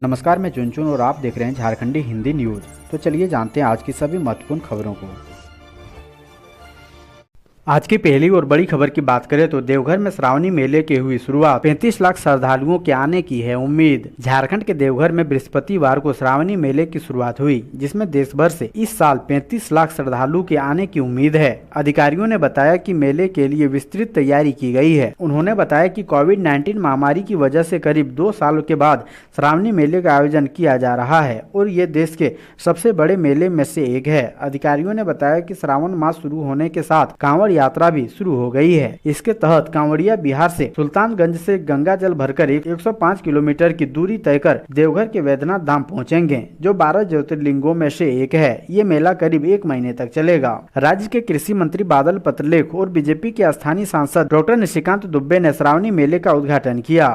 नमस्कार, मैं चुनचुन और आप देख रहे हैं झारखंडी हिंदी न्यूज। तो चलिए जानते हैं आज की सभी महत्वपूर्ण खबरों को। आज की पहली और बड़ी खबर की बात करें तो देवघर में श्रावणी मेले की हुई शुरुआत। 35 लाख श्रद्धालुओं के आने की है उम्मीद। झारखंड के देवघर में बृहस्पतिवार को श्रावणी मेले की शुरुआत हुई, जिसमें देश भर से इस साल 35 लाख श्रद्धालु के आने की उम्मीद है। अधिकारियों ने बताया कि मेले के लिए विस्तृत तैयारी की गई है। उन्होंने बताया कि कोविड-19 महामारी की वजह से करीब 2 साल के बाद श्रावणी मेले का आयोजन किया जा रहा है और ये देश के सबसे बड़े मेले में से एक है। अधिकारियों ने बताया कि श्रावण मास शुरू होने के साथ कांवड़ यात्रा भी शुरू हो गई है। इसके तहत कांवड़िया बिहार से सुल्तानगंज से गंगा जल भरकर 105 किलोमीटर की दूरी तय कर देवघर के वैद्यनाथ धाम पहुंचेंगे, जो 12 ज्योतिर्लिंगों में से एक है। ये मेला करीब 1 महीने तक चलेगा। राज्य के कृषि मंत्री बादल पत्रलेख और बीजेपी के स्थानीय सांसद डॉक्टर निशिकांत दुबे ने श्रावणी मेले का उद्घाटन किया।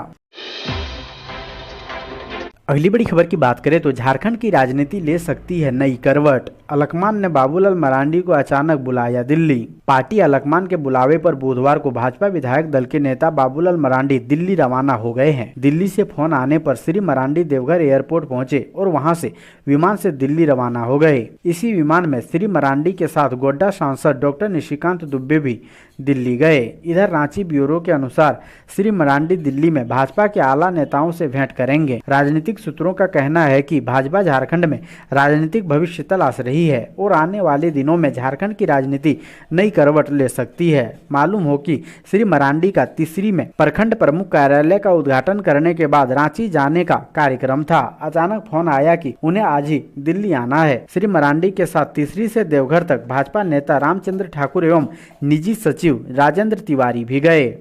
अगली बड़ी खबर की बात करें तो झारखंड की राजनीति ले सकती है नई करवट। अलकमान ने बाबूलाल मरांडी को अचानक बुलाया दिल्ली। पार्टी अलकमान के बुलावे पर बुधवार को भाजपा विधायक दल के नेता बाबूलाल मरांडी दिल्ली रवाना हो गए हैं। दिल्ली से फोन आने पर श्री मरांडी देवघर एयरपोर्ट पहुंचे और वहां से विमान से दिल्ली रवाना हो गए। इसी विमान में श्री मरांडी के साथ गोड्डा सांसद डॉक्टर निशिकांत दुबे भी दिल्ली गए। इधर रांची ब्यूरो के अनुसार श्री मरांडी दिल्ली में भाजपा के आला नेताओं से भेंट करेंगे। राजनीतिक सूत्रों का कहना है कि भाजपा झारखंड में राजनीतिक भविष्य तलाश रही है और आने वाले दिनों में झारखंड की राजनीति नई करवट ले सकती है। मालूम हो कि श्री मरांडी का तीसरी में प्रखंड प्रमुख कार्यालय का उद्घाटन करने के बाद रांची जाने का कार्यक्रम था। अचानक फोन आया कि उन्हें आज ही दिल्ली आना है। श्री मरांडी के साथ तीसरी से देवघर तक भाजपा नेता रामचंद्र ठाकुर एवं निजी सचिव राजेंद्र तिवारी भी गए।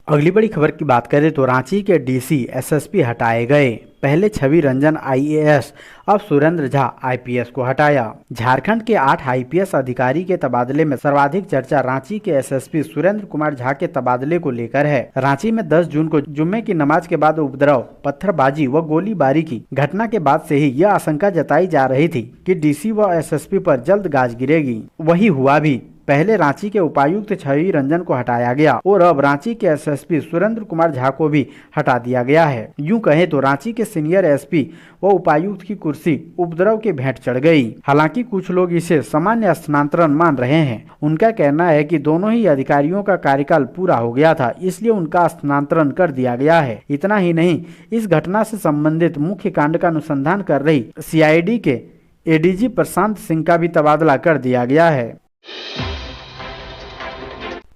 अगली बड़ी खबर की बात करें तो रांची के डीसी एसएसपी हटाए गए। पहले छवि रंजन आईएएस, अब सुरेंद्र झा आईपीएस को हटाया। झारखंड के 8 आईपीएस अधिकारी के तबादले में सर्वाधिक चर्चा रांची के एसएसपी सुरेंद्र कुमार झा के तबादले को लेकर है। रांची में 10 जून को जुम्मे की नमाज के बाद उपद्रव, पत्थरबाजी व गोलीबारी की घटना के बाद से ही यह आशंका जताई जा रही थी कि डीसी व एसएसपी पर जल्द गाज गिरेगी। वही हुआ भी। पहले रांची के उपायुक्त छवि रंजन को हटाया गया और अब रांची के एसएसपी सुरेंद्र कुमार झा को भी हटा दिया गया है। यूं कहें तो रांची के सीनियर एसपी व उपायुक्त की कुर्सी उपद्रव के भेंट चढ़ गई। हालांकि कुछ लोग इसे सामान्य स्थानांतरण मान रहे हैं। उनका कहना है कि दोनों ही अधिकारियों का कार्यकाल पूरा हो गया था, इसलिए उनका स्थानांतरण कर दिया गया है। इतना ही नहीं, इस घटना से संबंधित मुख्य कांड का अनुसंधान कर रही सीआईडी के एडीजी प्रशांत सिंह का भी तबादला कर दिया गया है।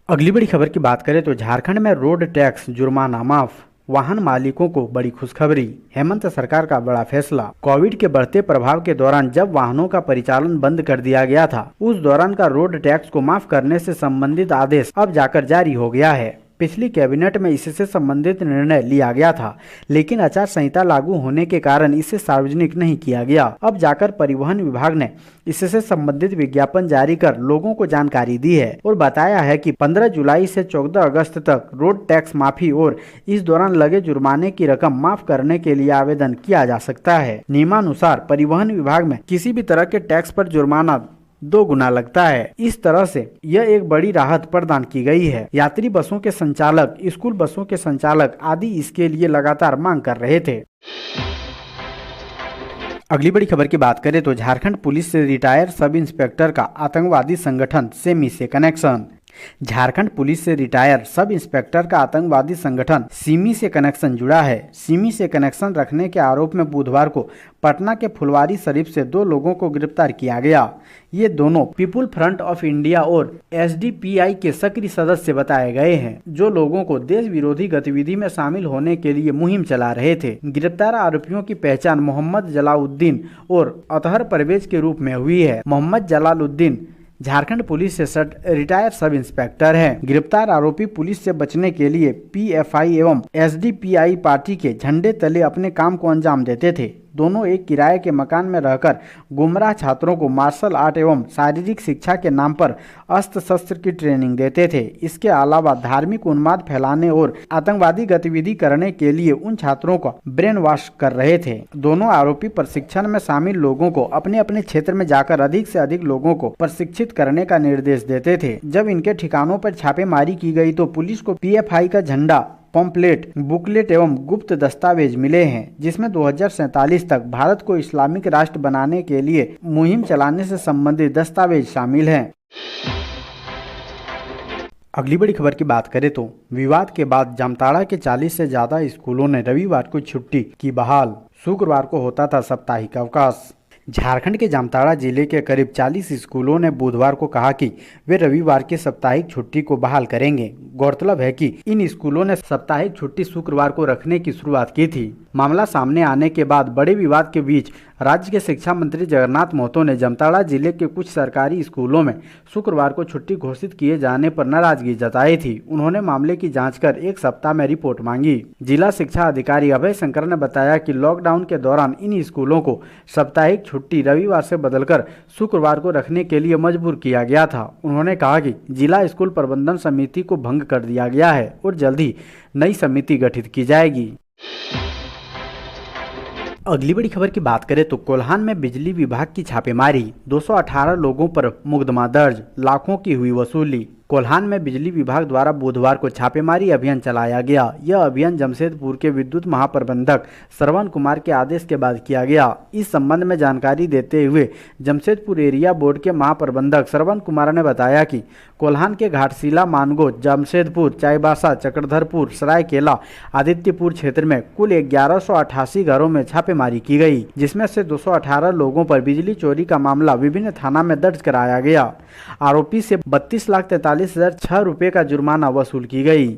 अगली बड़ी खबर की बात करें तो झारखंड में रोड टैक्स जुर्माना माफ। वाहन मालिकों को बड़ी खुशखबरी। हेमंत सरकार का बड़ा फैसला। कोविड के बढ़ते प्रभाव के दौरान जब वाहनों का परिचालन बंद कर दिया गया था, उस दौरान का रोड टैक्स को माफ करने से संबंधित आदेश अब जाकर जारी हो गया है। पिछली कैबिनेट में इससे संबंधित निर्णय लिया गया था, लेकिन आचार संहिता लागू होने के कारण इसे सार्वजनिक नहीं किया गया। अब जाकर परिवहन विभाग ने इससे संबंधित विज्ञापन जारी कर लोगों को जानकारी दी है और बताया है कि 15 जुलाई से 14 अगस्त तक रोड टैक्स माफी और इस दौरान लगे जुर्माने की रकम माफ करने के लिए आवेदन किया जा सकता है। नियमानुसार परिवहन विभाग में किसी भी तरह के टैक्स पर जुर्माना 2 गुना लगता है। इस तरह से यह एक बड़ी राहत प्रदान की गई है। यात्री बसों के संचालक, स्कूल बसों के संचालक आदि इसके लिए लगातार मांग कर रहे थे। अगली बड़ी खबर की बात करें तो झारखंड पुलिस से रिटायर सब इंस्पेक्टर का आतंकवादी संगठन सिमी से कनेक्शन। झारखंड पुलिस से रिटायर सब इंस्पेक्टर का आतंकवादी संगठन सिमी से कनेक्शन जुड़ा है। सिमी से कनेक्शन रखने के आरोप में बुधवार को पटना के फुलवारी शरीफ से 2 लोगों को गिरफ्तार किया गया। ये दोनों पीपुल फ्रंट ऑफ इंडिया और एसडीपीआई के सक्रिय सदस्य बताए गए हैं, जो लोगों को देश विरोधी गतिविधि में शामिल होने के लिए मुहिम चला रहे थे। गिरफ्तार आरोपियों की पहचान मोहम्मद जलालुद्दीन और अतहर परवेज के रूप में हुई है। मोहम्मद जलालुद्दीन झारखंड पुलिस से रिटायर सब इंस्पेक्टर हैं। गिरफ्तार आरोपी पुलिस से बचने के लिए पीएफआई एवं एसडीपीआई पार्टी के झंडे तले अपने काम को अंजाम देते थे। दोनों एक किराए के मकान में रहकर गुमराह छात्रों को मार्शल आर्ट एवं शारीरिक शिक्षा के नाम पर अस्त्र शस्त्र की ट्रेनिंग देते थे। इसके अलावा धार्मिक उन्माद फैलाने और आतंकवादी गतिविधि करने के लिए उन छात्रों को ब्रेन वॉश कर रहे थे। दोनों आरोपी प्रशिक्षण में शामिल लोगों को अपने अपने क्षेत्र में जाकर अधिक से अधिक लोगों को प्रशिक्षित करने का निर्देश देते थे। जब इनके ठिकानों पर छापेमारी की गई तो पुलिस को पीएफआई का झंडा पम्पलेट, बुकलेट एवं गुप्त दस्तावेज मिले हैं, जिसमें 2047 तक भारत को इस्लामिक राष्ट्र बनाने के लिए मुहिम चलाने से संबंधित दस्तावेज शामिल हैं। अगली बड़ी खबर की बात करें तो विवाद के बाद जामताड़ा के 40 से ज्यादा स्कूलों ने रविवार को छुट्टी की बहाल। शुक्रवार को होता था साप्ताहिक अवकाश। झारखंड के जामताड़ा जिले के करीब 40 स्कूलों ने बुधवार को कहा कि वे रविवार की साप्ताहिक छुट्टी को बहाल करेंगे। गौरतलब है कि इन स्कूलों ने साप्ताहिक छुट्टी शुक्रवार को रखने की शुरुआत की थी। मामला सामने आने के बाद बड़े विवाद के बीच राज्य के शिक्षा मंत्री जगन्नाथ महतो ने जामताड़ा जिले के कुछ सरकारी स्कूलों में शुक्रवार को छुट्टी घोषित किए जाने पर नाराजगी जताई थी। उन्होंने मामले की जांच कर 1 सप्ताह में रिपोर्ट मांगी। जिला शिक्षा अधिकारी अभय शंकर ने बताया कि लॉकडाउन के दौरान इन स्कूलों को साप्ताहिक छुट्टी रविवार से बदलकर शुक्रवार को रखने के लिए मजबूर किया गया था। उन्होंने कहा कि जिला स्कूल प्रबंधन समिति को भंग कर दिया गया है और जल्द ही नई समिति गठित की जाएगी। अगली बड़ी खबर की बात करें तो कोल्हान में बिजली विभाग की छापेमारी, 218 लोगों पर मुकदमा दर्ज, लाखों की हुई वसूली। कोल्हान में बिजली विभाग द्वारा बुधवार को छापेमारी अभियान चलाया गया। यह अभियान जमशेदपुर के विद्युत महाप्रबंधक श्रवण कुमार के आदेश के बाद किया गया। इस संबंध में जानकारी देते हुए जमशेदपुर एरिया बोर्ड के महाप्रबंधक श्रवण कुमार ने बताया कि कोल्हान के घाटशिला, मानगो, जमशेदपुर, चाईबासा, चक्रधरपुर, सरायकेला, आदित्यपुर क्षेत्र में कुल 1188 घरों में छापेमारी की गई, जिसमें से 218 लोगों पर बिजली चोरी का मामला विभिन्न थाना में दर्ज कराया गया। आरोपी से 32,43,006 रुपए का जुर्माना वसूल की गई।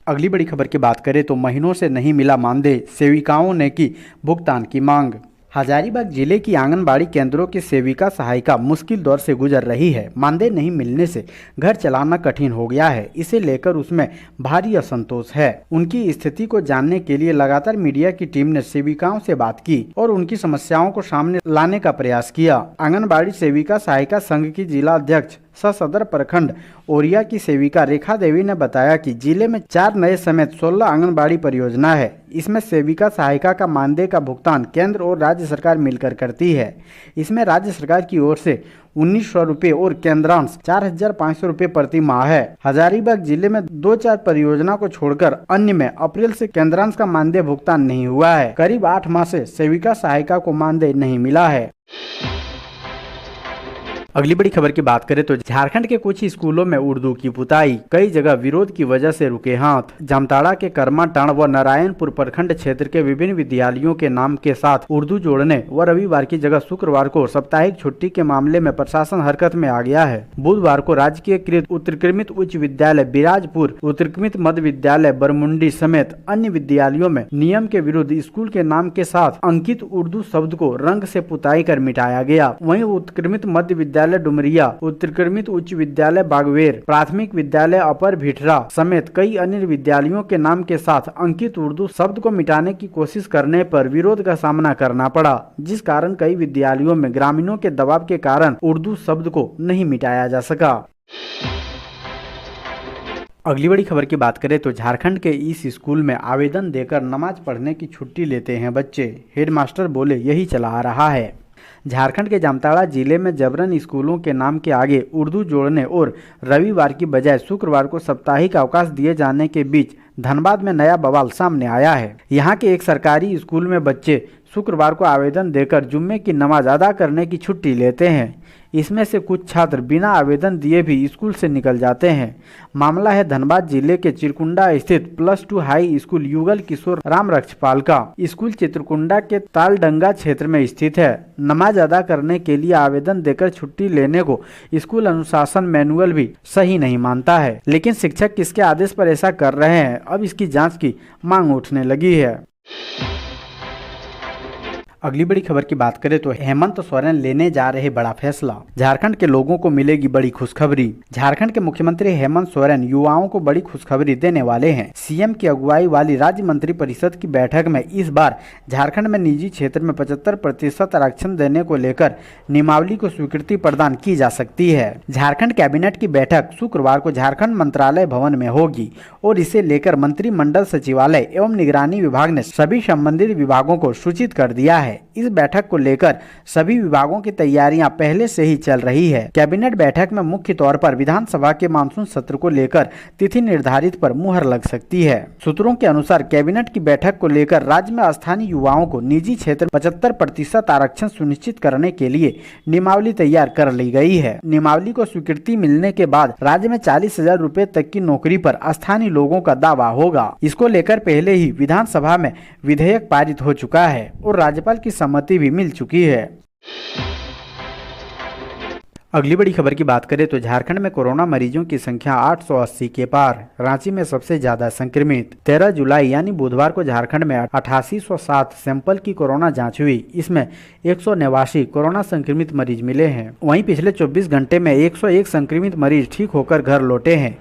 अगली बड़ी खबर की बात करें तो महीनों से नहीं मिला मानदेय, सेविकाओं ने की भुगतान की मांग। हजारीबाग जिले की आंगनबाड़ी केंद्रों की सेविका सहायिका मुश्किल दौर से गुजर रही है। मानदेय नहीं मिलने से घर चलाना कठिन हो गया है। इसे लेकर उसमें भारी असंतोष है। उनकी स्थिति को जानने के लिए लगातार मीडिया की टीम ने सेविकाओं से बात की और उनकी समस्याओं को सामने लाने का प्रयास किया। आंगनबाड़ी सेविका सहायिका संघ की जिला अध्यक्ष सदर प्रखंड ओरिया की सेविका रेखा देवी ने बताया कि जिले में 4 नए समेत 16 आंगनबाड़ी परियोजना है। इसमें सेविका सहायिका का मानदेय का भुगतान केंद्र और राज्य सरकार मिलकर करती है। इसमें राज्य सरकार की ओर से 1900 रुपये और केंद्रांश 4500 रुपये प्रति माह है। हजारीबाग जिले में 2-4 परियोजना को छोड़कर अन्य में अप्रैल से केंद्रांश का मानदेय भुगतान नहीं हुआ है। करीब 8 माह से सेविका सहायिका को मानदेय नहीं मिला है। अगली बड़ी खबर की बात करें तो झारखंड के कुछ स्कूलों में उर्दू की पुताई, कई जगह विरोध की वजह से रुके हाथ। जामताड़ा के करमाटांड़ व नारायणपुर प्रखंड क्षेत्र के विभिन्न विद्यालयों के नाम के साथ उर्दू जोड़ने व रविवार की जगह शुक्रवार को साप्ताहिक छुट्टी के मामले में प्रशासन हरकत में आ गया है। बुधवार को राजकीयकृत उत्तरकृमित उच्च विद्यालय बिराजपुर, उत्तरकृमित मध्य विद्यालय बरमुंडी समेत अन्य विद्यालयों में नियम के विरुद्ध स्कूल के नाम के साथ अंकित उर्दू शब्द को रंग से पुताई कर मिटाया गया। वहीं उत्तरकृमित मध्य विद्यालय डुमरिया, उत्तरकृमित उच्च विद्यालय बागवेर, प्राथमिक विद्यालय अपर भिठरा समेत कई अन्य विद्यालयों के नाम के साथ अंकित उर्दू शब्द को मिटाने की कोशिश करने पर विरोध का सामना करना पड़ा, जिस कारण कई विद्यालयों में ग्रामीणों के दबाव के कारण उर्दू शब्द को नहीं मिटाया जा सका। अगली बड़ी खबर की बात करें तो झारखंड के इस स्कूल में आवेदन देकर नमाज पढ़ने की छुट्टी लेते हैं बच्चे। हेडमास्टर बोले यही चला आ रहा है। झारखंड के जामताड़ा जिले में जबरन स्कूलों के नाम के आगे उर्दू जोड़ने और रविवार की बजाय शुक्रवार को साप्ताहिक अवकाश दिए जाने के बीच धनबाद में नया बवाल सामने आया है। यहाँ के एक सरकारी स्कूल में बच्चे शुक्रवार को आवेदन देकर जुम्मे की नमाज अदा करने की छुट्टी लेते हैं। इसमें से कुछ छात्र बिना आवेदन दिए भी स्कूल से निकल जाते हैं। मामला है धनबाद जिले के चिरकुंडा स्थित +2 हाई स्कूल युगल किशोर राम रक्षपाल का। स्कूल चित्रकुंडा के तालडंगा क्षेत्र में स्थित है। नमाज अदा करने के लिए आवेदन देकर छुट्टी लेने को स्कूल अनुशासन मैनुअल भी सही नहीं मानता है, लेकिन शिक्षक किसके आदेश पर ऐसा कर रहे हैं, अब इसकी जाँच की मांग उठने लगी है। अगली बड़ी खबर की बात करें तो हेमंत सोरेन लेने जा रहे बड़ा फैसला, झारखंड के लोगों को मिलेगी बड़ी खुशखबरी। झारखंड के मुख्यमंत्री हेमंत सोरेन युवाओं को बड़ी खुशखबरी देने वाले हैं। सीएम की अगुवाई वाली राज्य मंत्रिपरिषद की बैठक में इस बार झारखंड में निजी क्षेत्र में 75% आरक्षण देने को लेकर नियमावली को स्वीकृति प्रदान की जा सकती है। झारखंड कैबिनेट की बैठक शुक्रवार को झारखंड मंत्रालय भवन में होगी और इसे लेकर मंत्रिमंडल सचिवालय एवं निगरानी विभाग ने सभी संबंधित विभागों को सूचित कर दिया है। है। इस बैठक को लेकर सभी विभागों की तैयारियां पहले से ही चल रही है। कैबिनेट बैठक में मुख्य तौर पर विधानसभा के मानसून सत्र को लेकर तिथि निर्धारित पर मुहर लग सकती है। सूत्रों के अनुसार कैबिनेट की बैठक को लेकर राज्य में स्थानीय युवाओं को निजी क्षेत्र 75% आरक्षण सुनिश्चित करने के लिए नियमावली तैयार कर ली गई है। नियमावली को स्वीकृति मिलने के बाद राज्य में 40,000 रुपए तक की नौकरी पर स्थानीय लोगों का दावा होगा। इसको लेकर पहले ही विधानसभा में विधेयक पारित हो चुका है और राज्यपाल की सहमति भी मिल चुकी है। अगली बड़ी खबर की बात करें तो झारखंड में कोरोना मरीजों की संख्या 880 के पार, रांची में सबसे ज्यादा संक्रमित। 13 जुलाई यानी बुधवार को झारखंड में 8807 सैंपल की कोरोना जांच हुई। इसमें 189 कोरोना संक्रमित मरीज मिले हैं। वहीं पिछले 24 घंटे में 101 संक्रमित मरीज ठीक होकर घर लौटे हैं।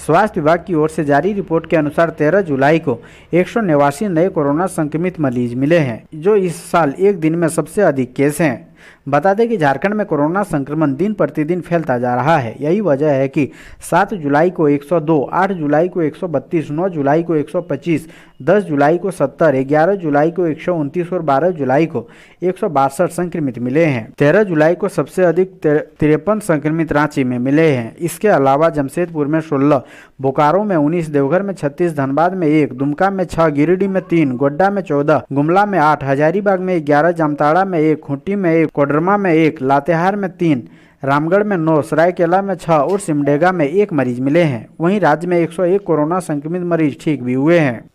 स्वास्थ्य विभाग की ओर से जारी रिपोर्ट के अनुसार 13 जुलाई को 189 नए कोरोना संक्रमित मरीज मिले हैं, जो इस साल एक दिन में सबसे अधिक केस हैं। बता दें कि झारखंड में कोरोना संक्रमण दिन प्रतिदिन फैलता जा रहा है। यही वजह है कि 7 जुलाई को 102, 8 जुलाई को 132, 9 जुलाई को 125, 10 जुलाई को 70, 11 जुलाई को 129 और 12 जुलाई को 162 संक्रमित मिले हैं। 13 जुलाई को सबसे अधिक 53 संक्रमित रांची में मिले हैं। इसके अलावा जमशेदपुर में 16, बोकारो में 19, देवघर में 36, धनबाद में 1, दुमका में 6, गिरिडीह में 3, गोड्डा में 14, गुमला में 8, हजारीबाग में 11, जामताड़ा में 1, खूंटी में 1, कोडरमा में 1, लातेहार में 3, रामगढ़ में 9, सरायकेला में 6 और सिमडेगा में 1 मरीज मिले हैं। वहीं राज्य में 101 कोरोना संक्रमित मरीज ठीक भी हुए हैं।